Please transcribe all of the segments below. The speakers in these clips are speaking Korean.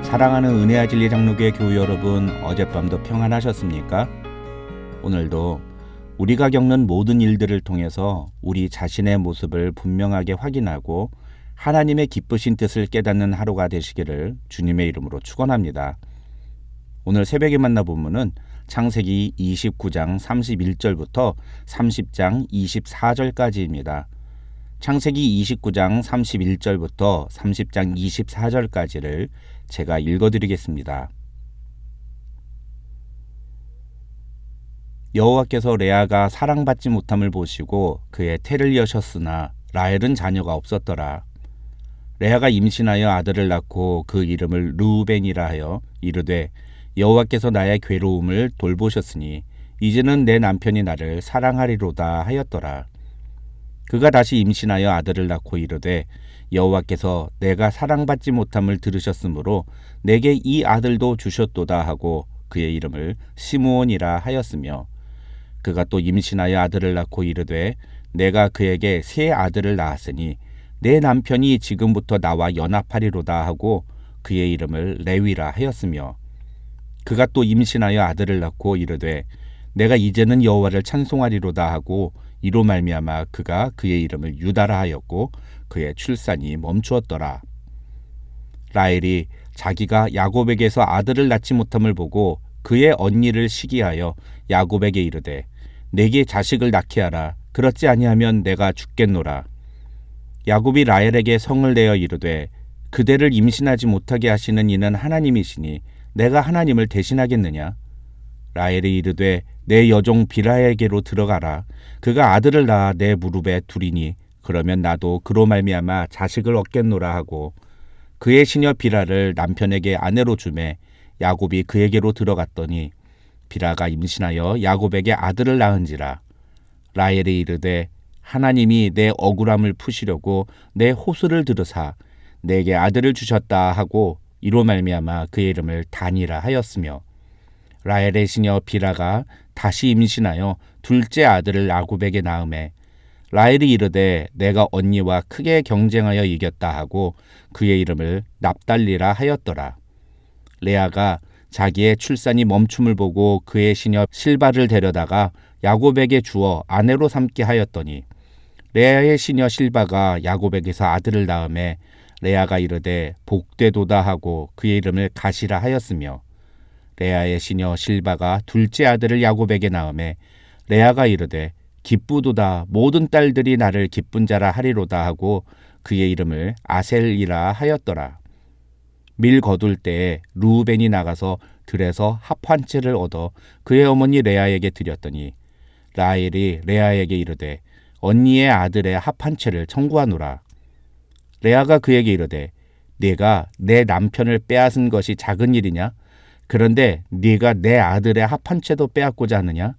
사랑하는 은혜와 진리 장로교회 교우 여러분, 어젯밤도 평안하셨습니까? 오늘도 우리가 겪는 모든 일들을 통해서 우리 자신의 모습을 분명하게 확인하고 하나님의 기쁘신 뜻을 깨닫는 하루가 되시기를 주님의 이름으로 축원합니다. 오늘 새벽에 만나 본문은 창세기 29장 31절부터 30장 24절까지입니다. 창세기 29장 31절부터 30장 24절까지를 제가 읽어드리겠습니다. 여호와께서 레아가 사랑받지 못함을 보시고 그의 태를 여셨으나 라헬은 자녀가 없었더라. 레아가 임신하여 아들을 낳고 그 이름을 르우벤이라 하여 이르되 여호와께서 나의 괴로움을 돌보셨으니 이제는 내 남편이 나를 사랑하리로다 하였더라. 그가 다시 임신하여 아들을 낳고 이르되 여호와께서 내가 사랑받지 못함을 들으셨으므로 내게 이 아들도 주셨도다 하고 그의 이름을 시므온이라 하였으며 그가 또 임신하여 아들을 낳고 이르되 내가 그에게 새 아들을 낳았으니 내 남편이 지금부터 나와 연합하리로다 하고 그의 이름을 레위라 하였으며 그가 또 임신하여 아들을 낳고 이르되 내가 이제는 여호와를 찬송하리로다 하고 이로 말미암아 그가 그의 이름을 유다라 하였고 그의 출산이 멈추었더라. 라헬이 자기가 야곱에게서 아들을 낳지 못함을 보고 그의 언니를 시기하여 야곱에게 이르되 내게 자식을 낳게 하라. 그렇지 아니하면 내가 죽겠노라. 야곱이 라헬에게 성을 내어 이르되 그대를 임신하지 못하게 하시는 이는 하나님이시니 내가 하나님을 대신하겠느냐? 라헬이 이르되 내 여종 빌하에게로 들어가라. 그가 아들을 낳아 내 무릎에 두리니 그러면 나도 그로 말미암아 자식을 얻겠노라 하고 그의 시녀 빌하를 남편에게 아내로 주매 야곱이 그에게로 들어갔더니 빌하가 임신하여 야곱에게 아들을 낳은지라. 라헬이 이르되 하나님이 내 억울함을 푸시려고 내 호소를 들으사 내게 아들을 주셨다 하고 이로 말미암아 그의 이름을 단이라 하였으며 라헬의 시녀 빌하가 다시 임신하여 둘째 아들을 야곱에게 낳음에 라헬이 이르되 내가 언니와 크게 경쟁하여 이겼다 하고 그의 이름을 납달리라 하였더라. 레아가 자기의 출산이 멈춤을 보고 그의 시녀 실바를 데려다가 야곱에게 주어 아내로 삼게 하였더니 레아의 시녀 실바가 야곱에게서 아들을 낳음에 레아가 이르되 복되도다 하고 그의 이름을 가시라 하였으며 레아의 시녀 실바가 둘째 아들을 야곱에게 낳음에 레아가 이르되 기쁘도다 모든 딸들이 나를 기쁜 자라 하리로다 하고 그의 이름을 아셀이라 하였더라. 밀 거둘 때에 르우벤이 나가서 들에서 합 한 채를 얻어 그의 어머니 레아에게 드렸더니 라헬이 레아에게 이르되 언니의 아들의 합 한 채를 청구하노라. 레아가 그에게 이르되 네가 내 남편을 빼앗은 것이 작은 일이냐? 그런데 네가 내 아들의 합 한 채도 빼앗고자 하느냐?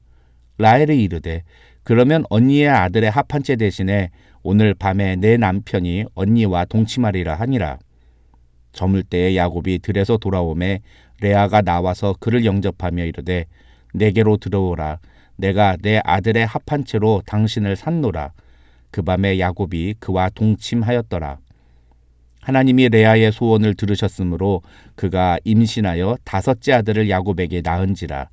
라헬이 이르되 그러면 언니의 아들의 합 한 채 대신에 오늘 밤에 내 남편이 언니와 동침하리라 하니라. 저물 때에 야곱이 들에서 돌아오매 레아가 나와서 그를 영접하며 이르되 내게로 들어오라. 내가 내 아들의 합 한 채로 당신을 샀노라. 그 밤에 야곱이 그와 동침하였더라. 하나님이 레아의 소원을 들으셨으므로 그가 임신하여 다섯째 아들을 야곱에게 낳은지라.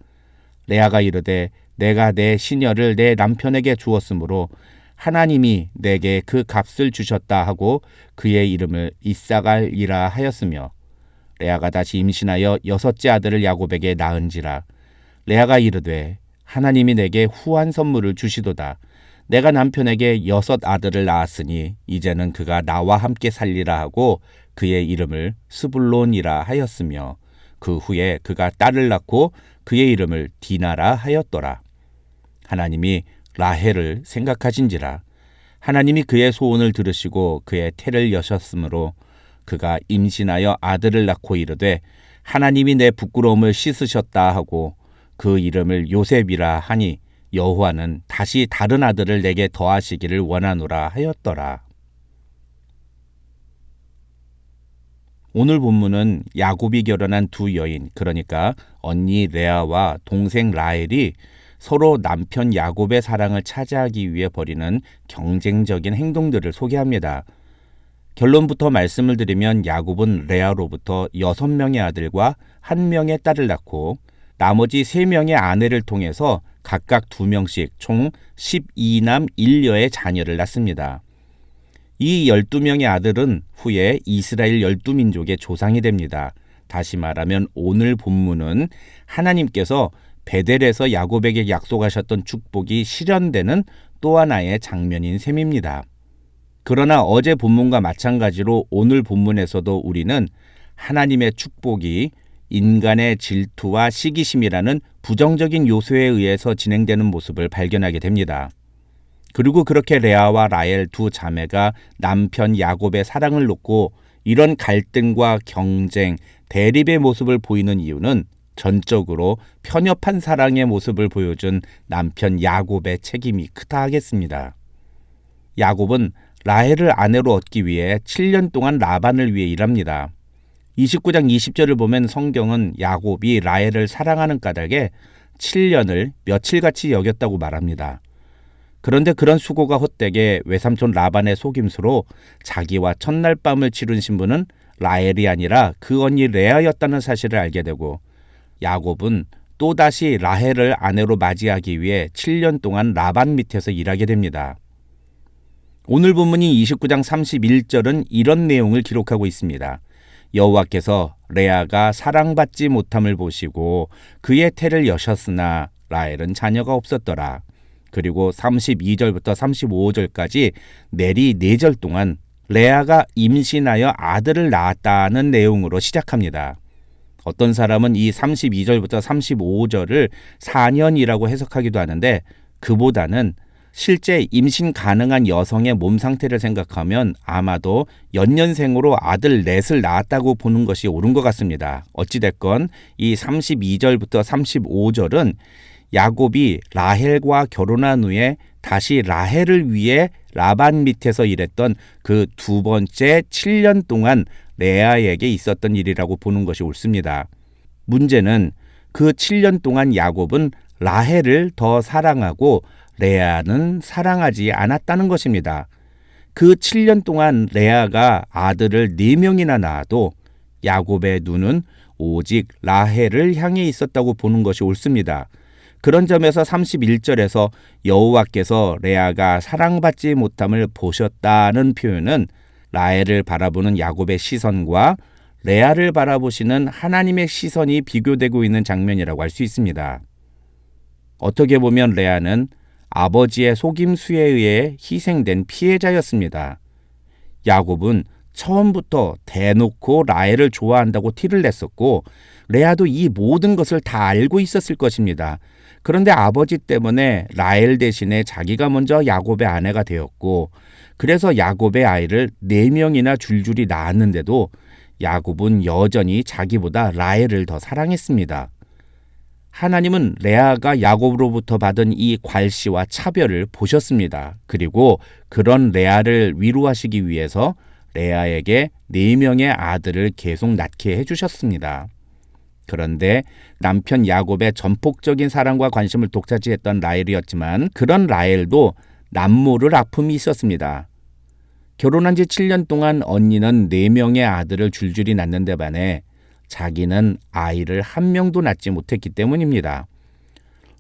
레아가 이르되 내가 내 시녀를 내 남편에게 주었으므로 하나님이 내게 그 값을 주셨다 하고 그의 이름을 이사갈이라 하였으며 레아가 다시 임신하여 여섯째 아들을 야곱에게 낳은지라. 레아가 이르되 하나님이 내게 후한 선물을 주시도다. 내가 남편에게 여섯 아들을 낳았으니 이제는 그가 나와 함께 살리라 하고 그의 이름을 스불론이라 하였으며 그 후에 그가 딸을 낳고 그의 이름을 디나라 하였더라. 하나님이 라헬을 생각하신지라. 하나님이 그의 소원을 들으시고 그의 태를 여셨으므로 그가 임신하여 아들을 낳고 이르되 하나님이 내 부끄러움을 씻으셨다 하고 그 이름을 요셉이라 하니 여호와는 다시 다른 아들을 내게 더하시기를 원하노라 하였더라. 오늘 본문은 야곱이 결혼한 두 여인, 그러니까 언니 레아와 동생 라헬이 서로 남편 야곱의 사랑을 차지하기 위해 벌이는 경쟁적인 행동들을 소개합니다. 결론부터 말씀을 드리면 야곱은 레아로부터 6명의 아들과 1명의 딸을 낳고 나머지 3명의 아내를 통해서 각각 2명씩 총 12남 1녀의 자녀를 낳습니다. 이 12명의 아들은 후에 이스라엘 12민족의 조상이 됩니다. 다시 말하면 오늘 본문은 하나님께서 베델에서 야곱에게 약속하셨던 축복이 실현되는 또 하나의 장면인 셈입니다. 그러나 어제 본문과 마찬가지로 오늘 본문에서도 우리는 하나님의 축복이 인간의 질투와 시기심이라는 부정적인 요소에 의해서 진행되는 모습을 발견하게 됩니다. 그리고 그렇게 레아와 라헬 두 자매가 남편 야곱의 사랑을 놓고 이런 갈등과 경쟁, 대립의 모습을 보이는 이유는 전적으로 편협한 사랑의 모습을 보여준 남편 야곱의 책임이 크다 하겠습니다. 야곱은 라헬을 아내로 얻기 위해 7년 동안 라반을 위해 일합니다. 29장 20절을 보면 성경은 야곱이 라헬을 사랑하는 까닭에 7년을 며칠같이 여겼다고 말합니다. 그런데 그런 수고가 헛되게 외삼촌 라반의 속임수로 자기와 첫날 밤을 치룬 신부는 라헬이 아니라 그 언니 레아였다는 사실을 알게 되고 야곱은 또다시 라헬을 아내로 맞이하기 위해 7년 동안 라반 밑에서 일하게 됩니다. 오늘 본문이 29장 31절은 이런 내용을 기록하고 있습니다. 여호와께서 레아가 사랑받지 못함을 보시고 그의 태를 여셨으나 라헬은 자녀가 없었더라. 그리고 32절부터 35절까지 내리 4절 동안 레아가 임신하여 아들을 낳았다는 내용으로 시작합니다. 어떤 사람은 이 32절부터 35절을 4년이라고 해석하기도 하는데 그보다는 실제 임신 가능한 여성의 몸 상태를 생각하면 아마도 연년생으로 아들 넷을 낳았다고 보는 것이 옳은 것 같습니다. 어찌됐건 이 32절부터 35절은 야곱이 라헬과 결혼한 후에 다시 라헬을 위해 라반 밑에서 일했던 그 두 번째 7년 동안 레아에게 있었던 일이라고 보는 것이 옳습니다. 문제는 그 7년 동안 야곱은 라헬을 더 사랑하고 레아는 사랑하지 않았다는 것입니다. 그 7년 동안 레아가 아들을 4명이나 낳아도 야곱의 눈은 오직 라헬을 향해 있었다고 보는 것이 옳습니다. 그런 점에서 31절에서 여호와께서 레아가 사랑받지 못함을 보셨다는 표현은 라헬을 바라보는 야곱의 시선과 레아를 바라보시는 하나님의 시선이 비교되고 있는 장면이라고 할 수 있습니다. 어떻게 보면 레아는 아버지의 속임수에 의해 희생된 피해자였습니다. 야곱은 처음부터 대놓고 라헬을 좋아한다고 티를 냈었고 레아도 이 모든 것을 다 알고 있었을 것입니다. 그런데 아버지 때문에 라헬 대신에 자기가 먼저 야곱의 아내가 되었고 그래서 야곱의 아이를 4명이나 줄줄이 낳았는데도 야곱은 여전히 자기보다 라헬을 더 사랑했습니다. 하나님은 레아가 야곱으로부터 받은 이 괄시와 차별을 보셨습니다. 그리고 그런 레아를 위로하시기 위해서 레아에게 4명의 아들을 계속 낳게 해주셨습니다. 그런데 남편 야곱의 전폭적인 사랑과 관심을 독차지했던 라헬이었지만 그런 라헬도 남모를 아픔이 있었습니다. 결혼한 지 7년 동안 언니는 4명의 아들을 줄줄이 낳는데 반해 자기는 아이를 1명도 낳지 못했기 때문입니다.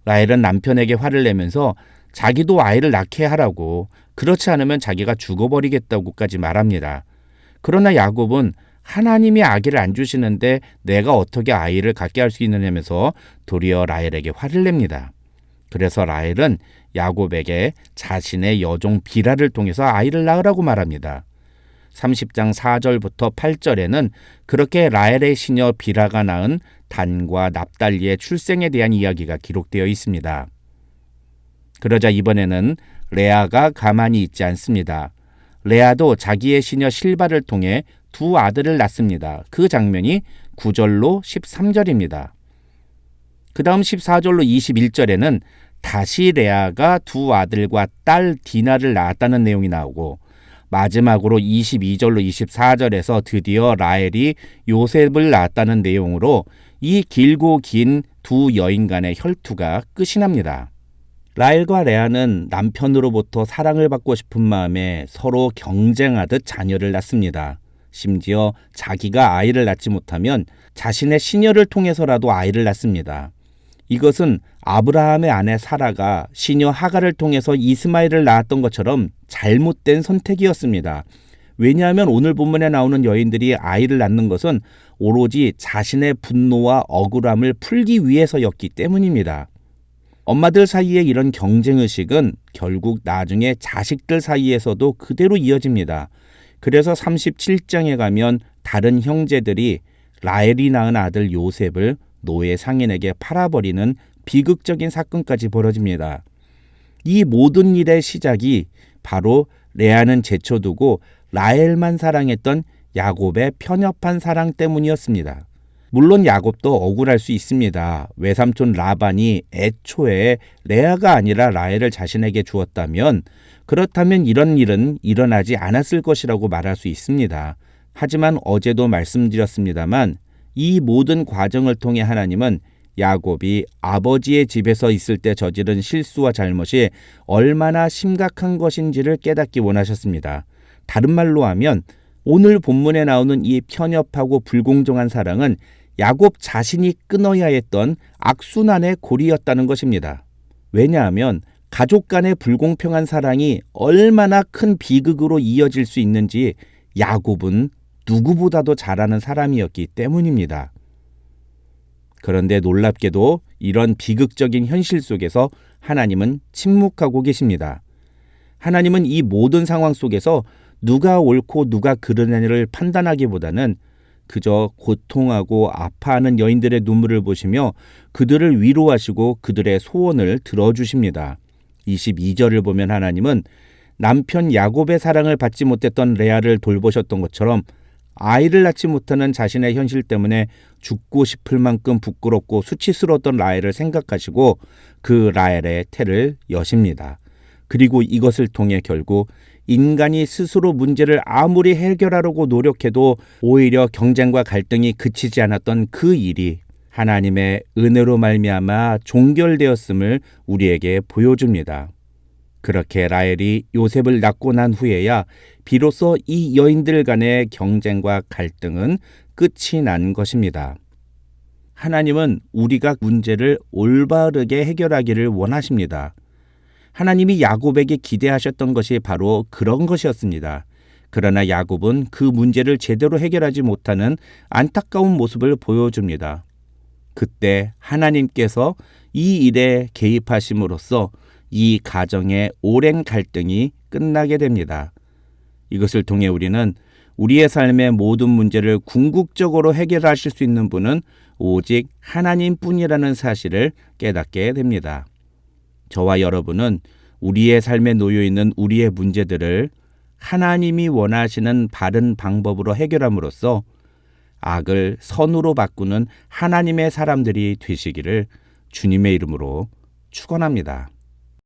라헬은 남편에게 화를 내면서 자기도 아이를 낳게 하라고 그렇지 않으면 자기가 죽어버리겠다고까지 말합니다. 그러나 야곱은 하나님이 아기를 안 주시는데 내가 어떻게 아이를 갖게 할 수 있느냐면서 도리어 라헬에게 화를 냅니다. 그래서 라헬은 야곱에게 자신의 여종 비라를 통해서 아이를 낳으라고 말합니다. 30장 4절부터 8절에는 그렇게 라헬의 시녀 비라가 낳은 단과 납달리의 출생에 대한 이야기가 기록되어 있습니다. 그러자 이번에는 레아가 가만히 있지 않습니다. 레아도 자기의 시녀 실바를 통해 2 아들을 낳습니다. 그 장면이 9절로 13절입니다. 그 다음 14절로 21절에는 다시 레아가 2 아들과 딸 디나를 낳았다는 내용이 나오고 마지막으로 22절로 24절에서 드디어 라헬이 요셉을 낳았다는 내용으로 이 길고 긴 2 여인 간의 혈투가 끝이 납니다. 라헬과 레아는 남편으로부터 사랑을 받고 싶은 마음에 서로 경쟁하듯 자녀를 낳습니다. 심지어 자기가 아이를 낳지 못하면 자신의 시녀를 통해서라도 아이를 낳습니다. 이것은 아브라함의 아내 사라가 시녀 하갈을 통해서 이스마엘을 낳았던 것처럼 잘못된 선택이었습니다. 왜냐하면 오늘 본문에 나오는 여인들이 아이를 낳는 것은 오로지 자신의 분노와 억울함을 풀기 위해서였기 때문입니다. 엄마들 사이에 이런 경쟁의식은 결국 나중에 자식들 사이에서도 그대로 이어집니다. 그래서 37장에 가면 다른 형제들이 라헬이 낳은 아들 요셉을 노예 상인에게 팔아버리는 비극적인 사건까지 벌어집니다. 이 모든 일의 시작이 바로 레아는 제쳐두고 라헬만 사랑했던 야곱의 편협한 사랑 때문이었습니다. 물론 야곱도 억울할 수 있습니다. 외삼촌 라반이 애초에 레아가 아니라 라헬을 자신에게 주었다면 그렇다면 이런 일은 일어나지 않았을 것이라고 말할 수 있습니다. 하지만 어제도 말씀드렸습니다만 이 모든 과정을 통해 하나님은 야곱이 아버지의 집에서 있을 때 저지른 실수와 잘못이 얼마나 심각한 것인지를 깨닫기 원하셨습니다. 다른 말로 하면 오늘 본문에 나오는 이 편협하고 불공정한 사랑은 야곱 자신이 끊어야 했던 악순환의 고리였다는 것입니다. 왜냐하면 가족 간의 불공평한 사랑이 얼마나 큰 비극으로 이어질 수 있는지 야곱은 누구보다도 잘 아는 사람이었기 때문입니다. 그런데 놀랍게도 이런 비극적인 현실 속에서 하나님은 침묵하고 계십니다. 하나님은 이 모든 상황 속에서 누가 옳고 누가 그르냐를 판단하기보다는 그저 고통하고 아파하는 여인들의 눈물을 보시며 그들을 위로하시고 그들의 소원을 들어주십니다. 22절을 보면 하나님은 남편 야곱의 사랑을 받지 못했던 레아를 돌보셨던 것처럼 아이를 낳지 못하는 자신의 현실 때문에 죽고 싶을 만큼 부끄럽고 수치스러웠던 라헬을 생각하시고 그 라헬의 태를 여십니다. 그리고 이것을 통해 결국 인간이 스스로 문제를 아무리 해결하려고 노력해도 오히려 경쟁과 갈등이 그치지 않았던 그 일이 하나님의 은혜로 말미암아 종결되었음을 우리에게 보여줍니다. 그렇게 라헬이 요셉을 낳고 난 후에야 비로소 이 여인들 간의 경쟁과 갈등은 끝이 난 것입니다. 하나님은 우리가 문제를 올바르게 해결하기를 원하십니다. 하나님이 야곱에게 기대하셨던 것이 바로 그런 것이었습니다. 그러나 야곱은 그 문제를 제대로 해결하지 못하는 안타까운 모습을 보여줍니다. 그때 하나님께서 이 일에 개입하심으로써 이 가정의 오랜 갈등이 끝나게 됩니다. 이것을 통해 우리는 우리의 삶의 모든 문제를 궁극적으로 해결하실 수 있는 분은 오직 하나님뿐이라는 사실을 깨닫게 됩니다. 저와 여러분은 우리의 삶에 놓여 있는 우리의 문제들을 하나님이 원하시는 바른 방법으로 해결함으로써 악을 선으로 바꾸는 하나님의 사람들이 되시기를 주님의 이름으로 축원합니다.